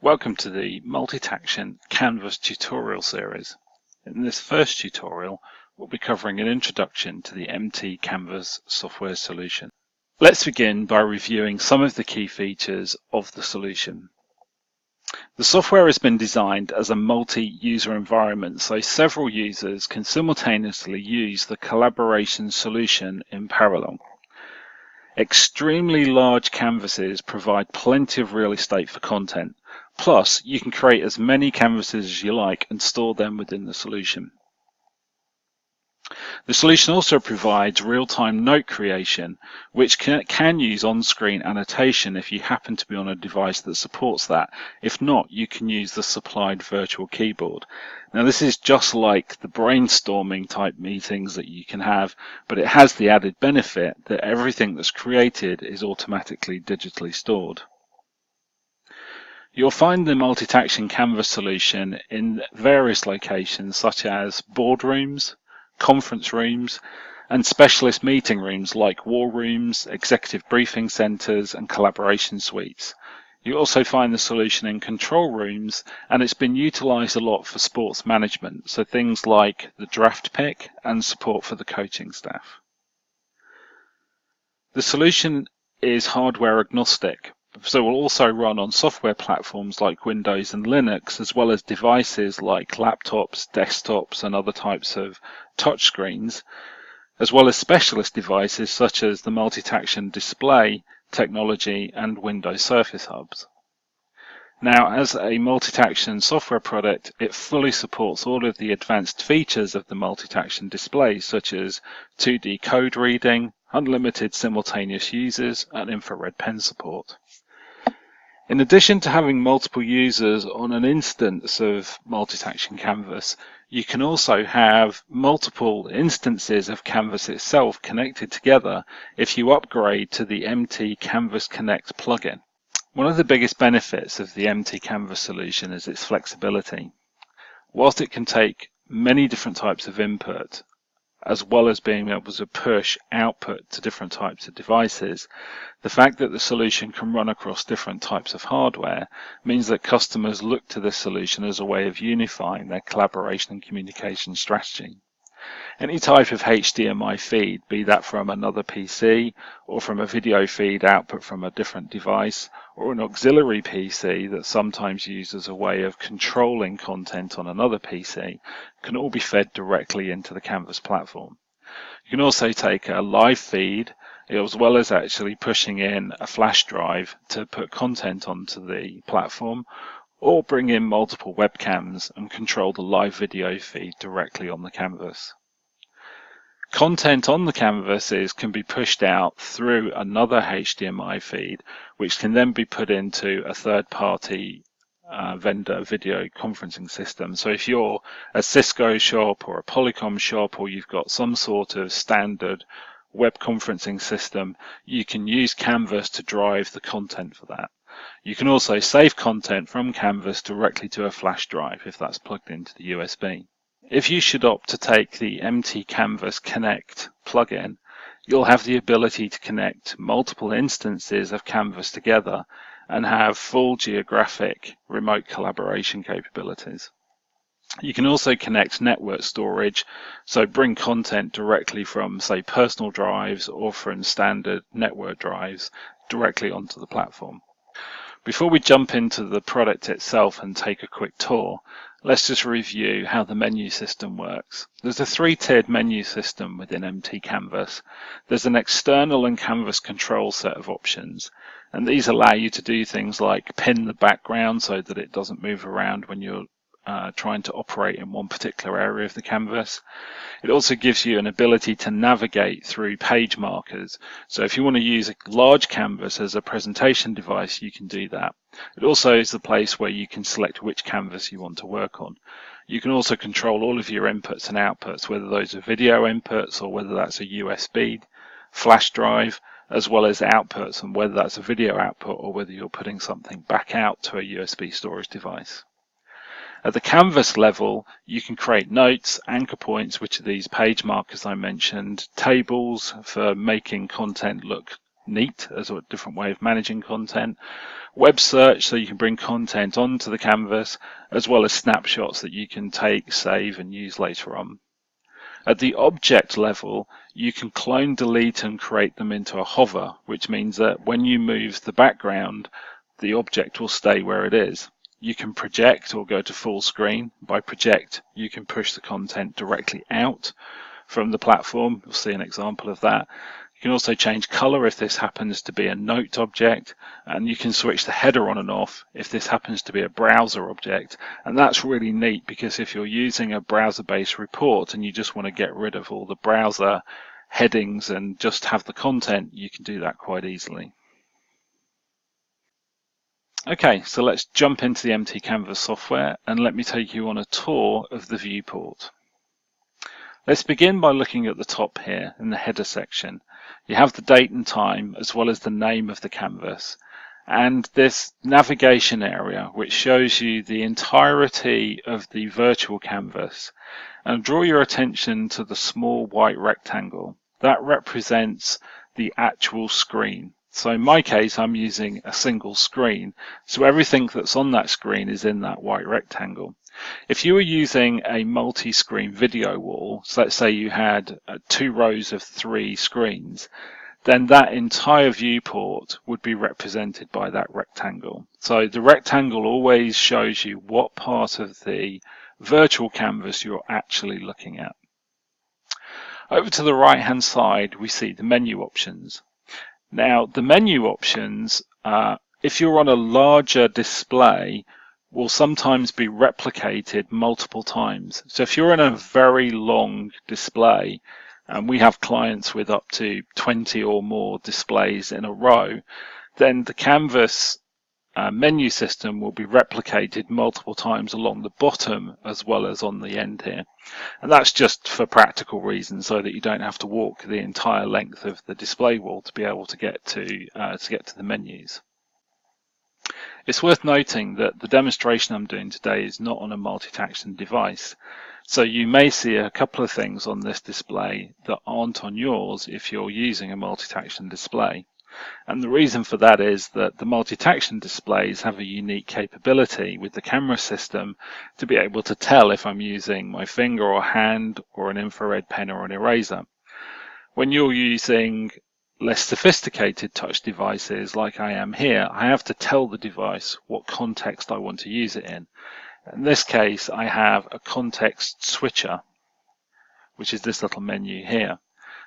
Welcome to the multitaction Canvas tutorial series. In this first tutorial, we'll be covering an introduction to the MT Canvus software solution. Let's begin by reviewing some of the key features of the solution. The software has been designed as a multi-user environment, so several users can simultaneously use the collaboration solution in parallel. Extremely large canvases provide plenty of real estate for content. Plus, you can create as many canvases as you like and store them within the solution. The solution also provides real-time note creation, which can use on-screen annotation if you happen to be on a device that supports that. If not, you can use the supplied virtual keyboard. Now, this is just like the brainstorming type meetings that you can have, but it has the added benefit that everything that's created is automatically digitally stored. You'll find the multitaction Canvas solution in various locations such as boardrooms, conference rooms, and specialist meeting rooms like war rooms, executive briefing centers, and collaboration suites. You also find the solution in control rooms, and it's been utilized a lot for sports management, so things like the draft pick and support for the coaching staff. The solution is hardware agnostic, so will also run on software platforms like Windows and Linux, as well as devices like laptops, desktops, and other types of touchscreens, as well as specialist devices such as the multitaction display technology and Windows Surface Hubs. Now, as a multitaction software product, it fully supports all of the advanced features of the multitaction display, such as 2D code reading, unlimited simultaneous users, and infrared pen support. In addition to having multiple users on an instance of multitaction Canvas, you can also have multiple instances of Canvas itself connected together if you upgrade to the MT Canvus Connect plugin. One of the biggest benefits of the MT Canvus solution is its flexibility. Whilst it can take many different types of input, as well as being able to push output to different types of devices, the fact that the solution can run across different types of hardware means that customers look to this solution as a way of unifying their collaboration and communication strategy. Any type of HDMI feed, be that from another PC or from a video feed output from a different device, or an auxiliary PC that's sometimes used as a way of controlling content on another PC, can all be fed directly into the Canvas platform. You can also take a live feed as well as actually pushing in a flash drive to put content onto the platform, or bring in multiple webcams and control the live video feed directly on the canvas. Content on the canvases can be pushed out through another HDMI feed, which can then be put into a third-party vendor video conferencing system. So if you're a Cisco shop or a Polycom shop, or you've got some sort of standard web conferencing system, you can use Canvas to drive the content for that. You can also save content from Canvas directly to a flash drive if that's plugged into the USB. If you should opt to take the MT Canvus Connect plugin, you'll have the ability to connect multiple instances of Canvas together and have full geographic remote collaboration capabilities. You can also connect network storage, so bring content directly from, say, personal drives or from standard network drives directly onto the platform. Before we jump into the product itself and take a quick tour, let's just review how the menu system works. There's a three-tiered menu system within MT Canvas. There's an external and canvas control set of options, and these allow you to do things like pin the background so that it doesn't move around when you're trying to operate in one particular area of the canvas. It also gives you an ability to navigate through page markers. So if you want to use a large canvas as a presentation device, you can do that. It also is the place where you can select which canvas you want to work on. You can also control all of your inputs and outputs, whether those are video inputs or whether that's a USB flash drive, as well as outputs, and whether that's a video output or whether you're putting something back out to a USB storage device. At the canvas level, you can create notes, anchor points, which are these page markers I mentioned, tables for making content look neat as a different way of managing content. Web search, so you can bring content onto the canvas, as well as snapshots that you can take, save, and use later on. At the object level, you can clone, delete, and create them into a hover, which means that when you move the background, the object will stay where it is. You can project or go to full screen. By project, you can push the content directly out from the platform. You'll see an example of that. You can also change color if this happens to be a note object, and you can switch the header on and off if this happens to be a browser object. And that's really neat, because if you're using a browser-based report and you just want to get rid of all the browser headings and just have the content, you can do that quite easily. Okay, so let's jump into the MT Canvus software and let me take you on a tour of the viewport. Let's begin by looking at the top here in the header section. You have the date and time as well as the name of the canvas, and this navigation area which shows you the entirety of the virtual canvas. And draw your attention to the small white rectangle. That represents the actual screen. So in my case, I'm using a single screen, so everything that's on that screen is in that white rectangle. If you were using a multi-screen video wall, so let's say you had 2 rows of 3 screens, then that entire viewport would be represented by that rectangle. So the rectangle always shows you what part of the virtual canvas you're actually looking at. Over to the right hand side, we see the menu options. Now the menu options, if you're on a larger display, will sometimes be replicated multiple times. So if you're in a very long display, and we have clients with up to 20 or more displays in a row, then the Canvas menu system will be replicated multiple times along the bottom as well as on the end here. And that's just for practical reasons, so that you don't have to walk the entire length of the display wall to be able to get to the menus. It's worth noting that the demonstration I'm doing today is not on a multitaction device. So you may see a couple of things on this display that aren't on yours if you're using a multitaction display. And the reason for that is that the multitaction displays have a unique capability with the camera system to be able to tell if I'm using my finger or hand or an infrared pen or an eraser. When you're using less sophisticated touch devices like I am here, I have to tell the device what context I want to use it in. In this case, I have a context switcher, which is this little menu here.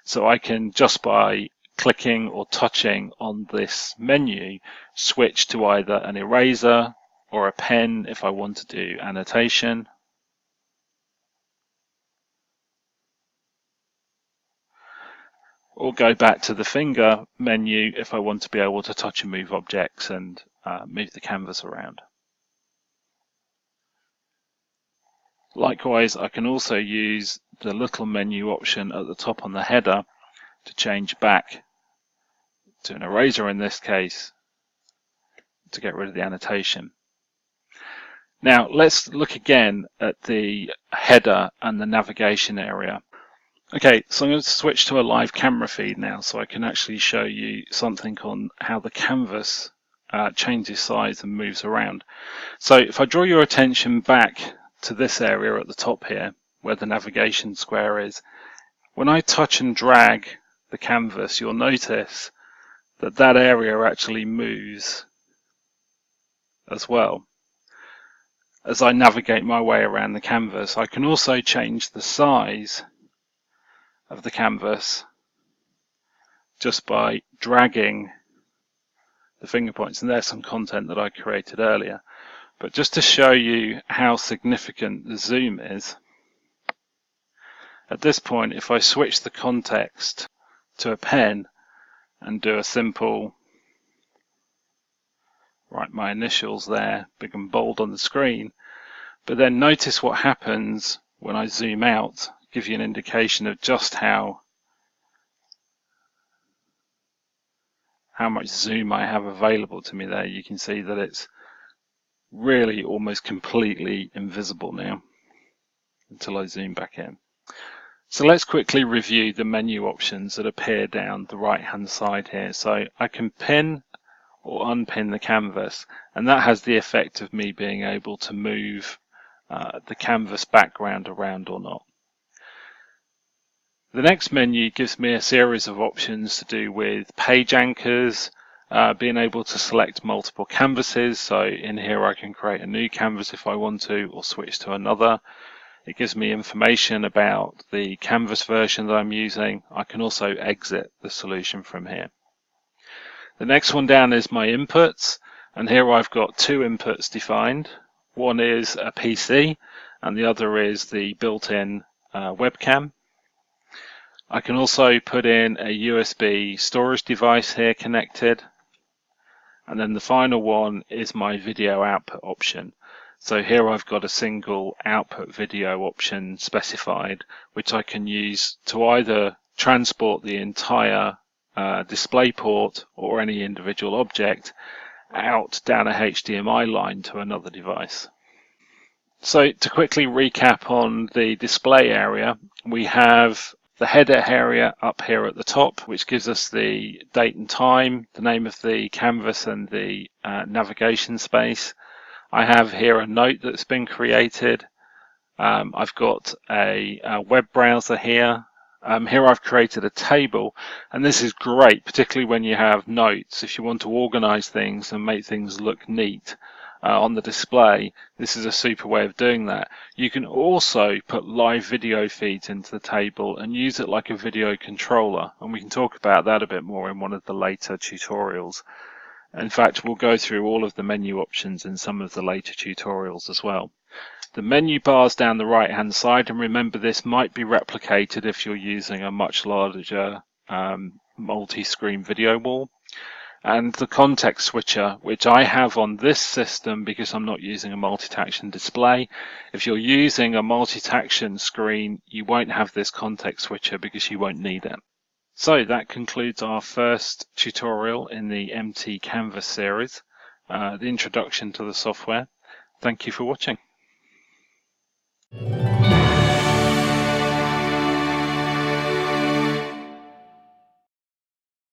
So I can, just by clicking or touching on this menu, switch to either an eraser or a pen if I want to do annotation, or go back to the finger menu if I want to be able to touch and move objects and move the canvas around. Likewise, I can also use the little menu option at the top on the header to change back to an eraser in this case to get rid of the annotation. Now let's look again at the header and the navigation area. Okay, so I'm going to switch to a live camera feed now so I can actually show you something on how the canvas changes size and moves around. So if I draw your attention back to this area at the top here where the navigation square is, when I touch and drag the canvas, you'll notice that that area actually moves as well. As I navigate my way around the canvas, I can also change the size of the canvas just by dragging the finger points, and there's some content that I created earlier. But just to show you how significant the zoom is, at this point if I switch the context to a pen and do a simple, write my initials there, big and bold on the screen, but then notice what happens when I zoom out, give you an indication of just how much zoom I have available to me there. You can see that it's really almost completely invisible now until I zoom back in. So let's quickly review the menu options that appear down the right hand side here. So I can pin or unpin the canvas, and that has the effect of me being able to move the canvas background around or not. The next menu gives me a series of options to do with page anchors, being able to select multiple canvases. So in here I can create a new canvas if I want to, or switch to another. It gives me information about the canvas version that I'm using. I can also exit the solution from here. The next one down is my inputs, and here I've got two inputs defined. One is a PC and the other is the built-in webcam. I can also put in a USB storage device here connected. And then the final one is my video output option. So here I've got a single output video option specified, which I can use to either transport the entire display port or any individual object out down a HDMI line to another device. So to quickly recap on the display area, we have the header area up here at the top, which gives us the date and time, the name of the canvas and the navigation space. I have here a note that's been created. I've got a web browser here. Here I've created a table, and this is great, particularly when you have notes. If you want to organize things and make things look neat on the display, this is a super way of doing that. You can also put live video feeds into the table and use it like a video controller, and we can talk about that a bit more in one of the later tutorials. In fact, we'll go through all of the menu options in some of the later tutorials as well. The menu bars down the right hand side, and remember this might be replicated if you're using a much larger multi-screen video wall. And the context switcher, which I have on this system because I'm not using a multitaction display. If you're using a multitaction screen, you won't have this context switcher because you won't need it. So that concludes our first tutorial in the MT Canvus series, the introduction to the software. Thank you for watching.